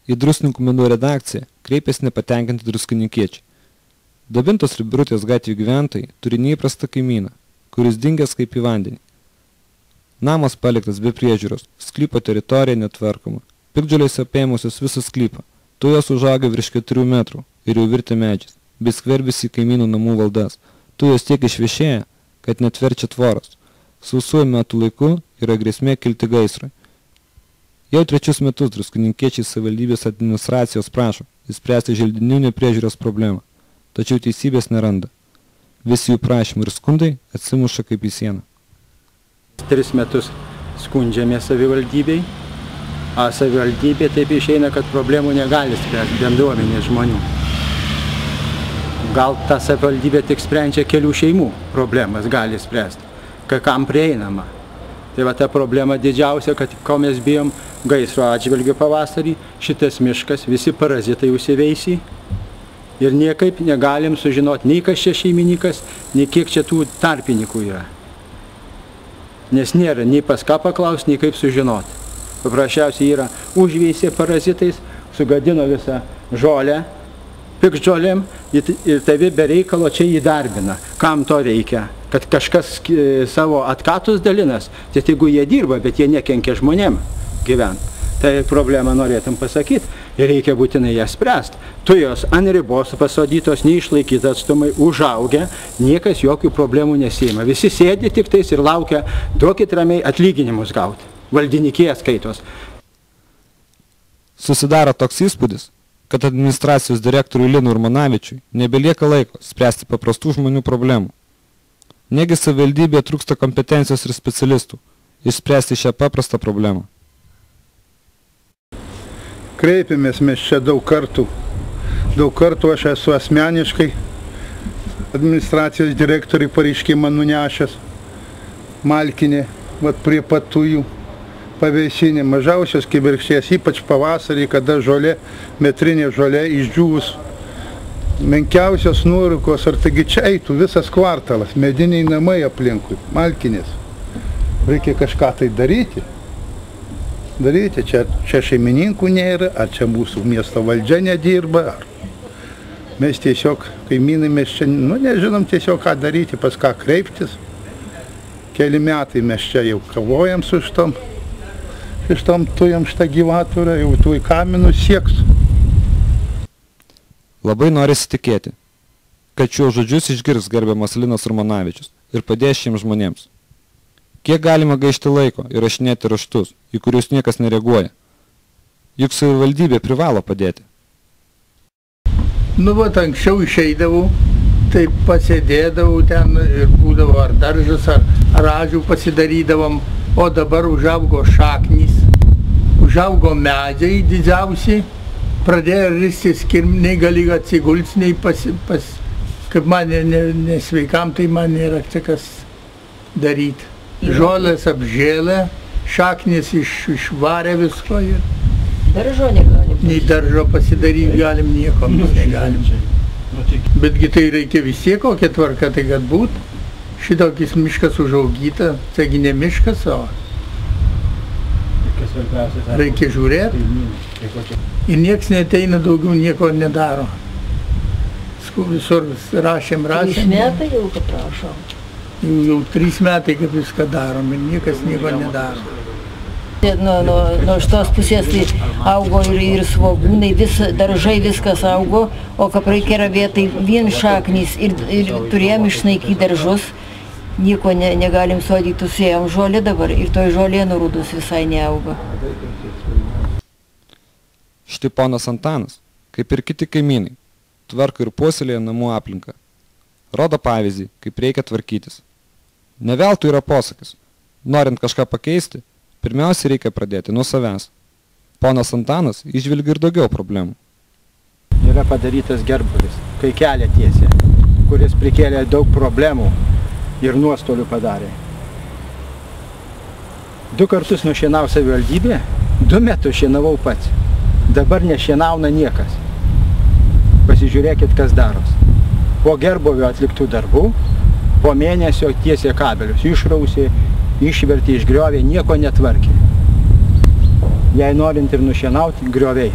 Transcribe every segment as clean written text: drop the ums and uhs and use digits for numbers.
Į Druskininkų menų redakciją kreipėsi nepatenkinti druskininkiečiai. Dabintos ir Birutės gatvių gyventojai turi neįprastą kaimyną, kuris dingęs kaip į vandenį. Namas paliktas be priežiūros, sklypo teritorija netvarkoma, piktžolės apėmusios visą sklypą, tujos užaugo virš 4 metrų ir jau virtę medžiais, bei skverbėsi į kaimynų namų valdas. Tujos tiek išviešėja, kad net verčia tvoros. Sausuoju metų laiku yra grėsmė kilti gaisrui. Jau 3 metus druskininkiečiai savivaldybės administracijos prašo įspręsti želdinių nepriežiūros problemą, tačiau teisybės neranda. Visi jų prašymai ir skundai atsimuša kaip į sieną. 3 metus skundžiame savivaldybei, o savivaldybė taip išeina, kad problemų negali spręsti bendruomenės žmonių. Gal ta savivaldybė tik sprendžia kelių šeimų problemas gali spręsti, kai kam prieinama. Tai va ta problema didžiausia, kad ko mes bijom gaisro atžvilgiu pavasarį, šitas miškas, visi parazitai užsiveisi ir niekaip negalim sužinoti, nei kas čia šeimininkas, nei kiek čia tų tarpininkų yra. Nes nėra nei pas ką paklausti, nei kaip sužinoti. Paprasčiausiai yra užveisė parazitais, sugadino visą žolę, piktžolėm ir tavi be reikalo čia įdarbina. Kam to reikia? Kad kažkas savo atkatus dalinas, tai jeigu jie dirba, bet jie nekenkia žmonėm gyventi. Tai problemą norėtum pasakyti ir reikia būtinai ją spręsti. Tujos ant ribos pasodytos, neišlaikyti atstumai, užaugę, niekas jokių problemų nesiima. Visi sėdi tik tais ir laukia, duokit ramiai atlyginimus gauti. Valdinikėje skaitos. Susidaro toks įspūdis, kad administracijos direktoriui Linui Urmanavičiui nebelieka laiko spręsti paprastų žmonių problemų. Negi savivaldybėje trūksta kompetencijos ir specialistų išspręsti šią paprastą problemą. Kreipėmės mes čia daug kartų. Daug kartų aš esu asmeniškai administracijos direktoriui pareiškimą nunešęs. Malkinė, vat prie patujų, pavėsinė, mažiausios kibirkšties, ypač pavasarį, kada žolė, metrinė žolė išdžiūvus. Menkiausios nuorūkos, ar taigi čia eitų visas kvartalas, mediniai namai aplinkui, Malkinės. Reikia kažką tai daryti. Čia šeimininkų nėra, ar čia mūsų miesto valdžia nedirba, ar mes tiesiog, kaimynai, mes čia, nežinom tiesiog ką daryti, pas ką kreiptis. Keli metai mes čia jau kovojam su šitom tujom šitą gyvatvorę, jau tų į kaminus sieks. Labai norisi tikėti, kad šiuos žodžius išgirs gerbiamas Linas Urmanavičius ir padės šiems žmonėms. Kiek galima gaišti laiko ir rašinėti raštus, į kuriuos niekas nereaguoja? Juk savivaldybė privalo padėti. Vat anksčiau išeidavau, tai pasėdėdavau ten ir būdavo ar daržas, ar ažių pasidarydavom, o dabar užaugo šaknys, užaugo medžiai didžiausi, pradėjo ristis kirminiai, gali atsigulti, nei kaip man nesveikam, tai man nėra čia kas daryti. Žolės apžėlė, šaknis išvarė visko ir daržo negalim. Nei daržo pasidaryti galim, nieko negalim. Betgi tai reikia vis tiek kokia tvarka, tai kad būt. Šitokis miškas užaugyta, taigi ne miškas, o reikia žiūrėti. Ir nieks neteina daugiau, nieko nedaro. Visur rašėm. 3 metai jau, kad prašom. Jau 3 metai, kad viską darom ir niekas nieko nedaro. Nuo šitos pusės tai augo ir svogūnai, daržai viskas augo, o kapraikėra vietai vien šaknys ir turėjom išnaikyti daržus. Nieko negalim sodyti, susėjom žolę dabar ir toj žolė nurūdus visai neauga. Štai ponas Antanas, kaip ir kiti kaimynai, tvarko ir puoselėja namų aplinką. Rodo pavyzdį, kaip reikia tvarkytis. Ne veltui yra posakis. Norint kažką pakeisti, pirmiausia reikia pradėti nuo savęs. Ponas Antanas įžvelgia ir daugiau problemų. Yra padarytas gerbūvis, kai kelią tiesė, kuris prikėlė daug problemų ir nuostolių padarė. 2 kartus nušienau savivaldybė, 2 metus šienavau pats. Dabar nešienauna niekas. Pasižiūrėkit, kas daros. Po gerbūvio atliktų darbų, po mėnesio tiesė kabelius, išrausė, išvertė, išgriovė, nieko netvarkė. Jei norint ir nušienauti, grioviai.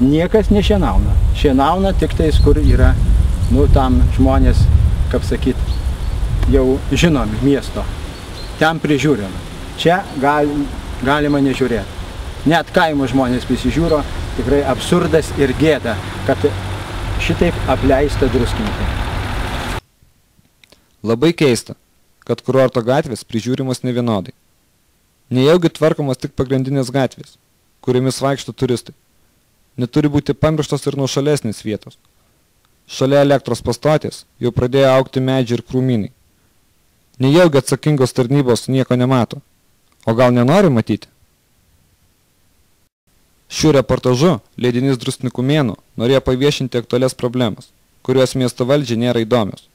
niekas nešienauna. Šienauna tik tais, kur yra, tam žmonės, kaip sakyt, jau žinomi miesto. Ten prižiūrima. Čia galima nežiūrėti. Net kaimo žmonės prisižiūro, tikrai absurdas ir gėda, kad šitaip apleista Druskininkų. Labai keista, kad kurorto gatvės prižiūrimos nevienodai. Nejaugi tvarkomos tik pagrindinės gatvės, kuriomis vaikšto turistai. Neturi būti pamirštos ir nuošalesnės vietos. Šalia elektros pastotės jau pradėjo augti medžiai ir krūmynai. Nejaugi atsakingos tarnybos nieko nemato, o gal nenori matyti? Šiuo reportažu leidinys Druskininkų mėnuo norėjo paviešinti aktualias problemas, kurios miesto valdžiai nėra įdomios.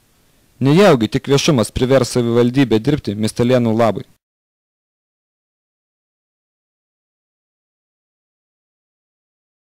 Nejaugi tik viešumas privers savivaldybę dirbti miestelėnų labui.